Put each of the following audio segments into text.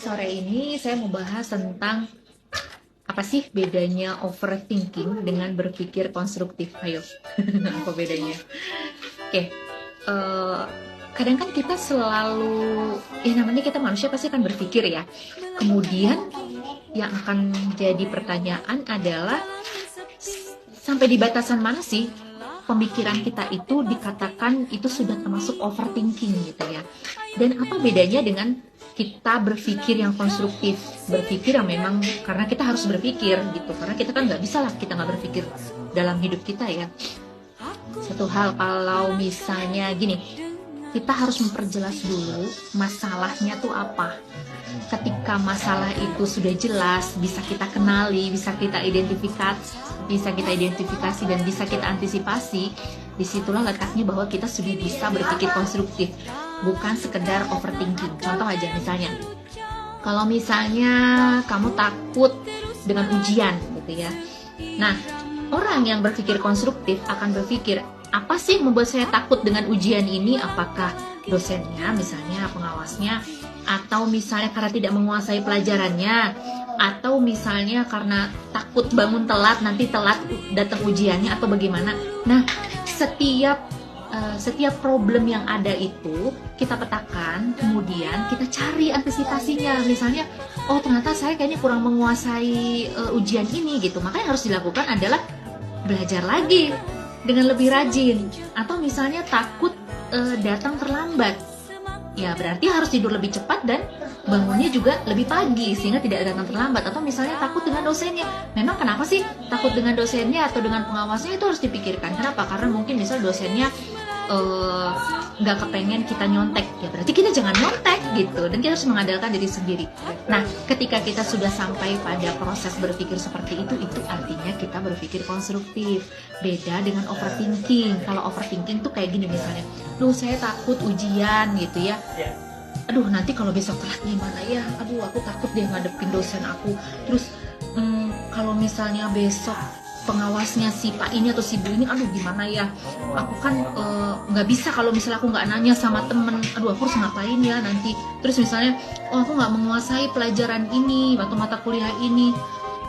Sore ini saya mau bahas tentang apa sih bedanya overthinking dengan berpikir konstruktif. Ayo, apa bedanya? Oke, kadang kan kita selalu, ya namanya kita manusia pasti akan berpikir ya. Kemudian yang akan jadi pertanyaan adalah sampai di batasan mana sih pemikiran kita itu dikatakan itu sudah termasuk overthinking gitu ya. Dan apa bedanya dengan kita berpikir yang konstruktif, berpikir yang memang karena kita harus berpikir gitu, karena kita kan nggak bisa lah kita nggak berpikir dalam hidup kita ya. Satu hal kalau misalnya gini, kita harus memperjelas dulu masalahnya tuh apa. Ketika masalah itu sudah jelas, bisa kita kenali, bisa kita identifikasi dan bisa kita antisipasi, disitulah letaknya bahwa kita sudah bisa berpikir konstruktif, bukan sekedar overthinking. Contoh aja misalnya, kalau misalnya kamu takut dengan ujian gitu ya. Nah, orang yang berpikir konstruktif akan berpikir, apa sih membuat saya takut dengan ujian ini? Apakah dosennya, misalnya pengawasnya, atau misalnya karena tidak menguasai pelajarannya, atau misalnya karena takut bangun telat, nanti telat datang ujiannya, atau bagaimana. Nah, setiap problem yang ada itu kita petakan, kemudian kita cari antisipasinya. Misalnya, oh ternyata saya kayaknya kurang menguasai ujian ini gitu. Maka yang harus dilakukan adalah belajar lagi dengan lebih rajin. Atau misalnya takut datang terlambat, ya berarti harus tidur lebih cepat dan bangunnya juga lebih pagi sehingga tidak datang terlambat. Atau misalnya takut dengan dosennya, memang kenapa sih takut dengan dosennya atau dengan pengawasnya, itu harus dipikirkan. Kenapa? Karena mungkin misal dosennya nggak kepengen kita nyontek, ya berarti kita jangan nyontek gitu, dan kita harus mengandalkan diri sendiri. Nah, ketika kita sudah sampai pada proses berpikir seperti itu artinya kita berpikir konstruktif. Beda dengan overthinking. Kalau overthinking tuh kayak gini misalnya, duh saya takut ujian gitu ya, aduh nanti kalau besok telat gimana ya, aduh aku takut dia ngadepin dosen aku, terus kalau misalnya besok pengawasnya si pak ini atau si bu ini, aduh gimana ya, aku kan nggak bisa kalau misalnya aku nggak nanya sama temen, aduh aku harus ngapain ya nanti. Terus misalnya, oh aku nggak menguasai pelajaran ini atau mata kuliah ini,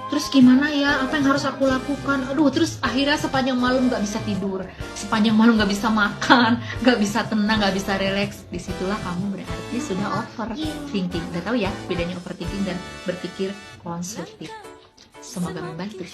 terus gimana ya, apa yang harus aku lakukan, aduh. Terus akhirnya sepanjang malam nggak bisa tidur, sepanjang malam nggak bisa makan, nggak bisa tenang, nggak bisa relax. Disitulah kamu berarti sudah overthinking. Udah tahu ya bedanya overthinking dan berpikir konstruktif. Semoga membantu.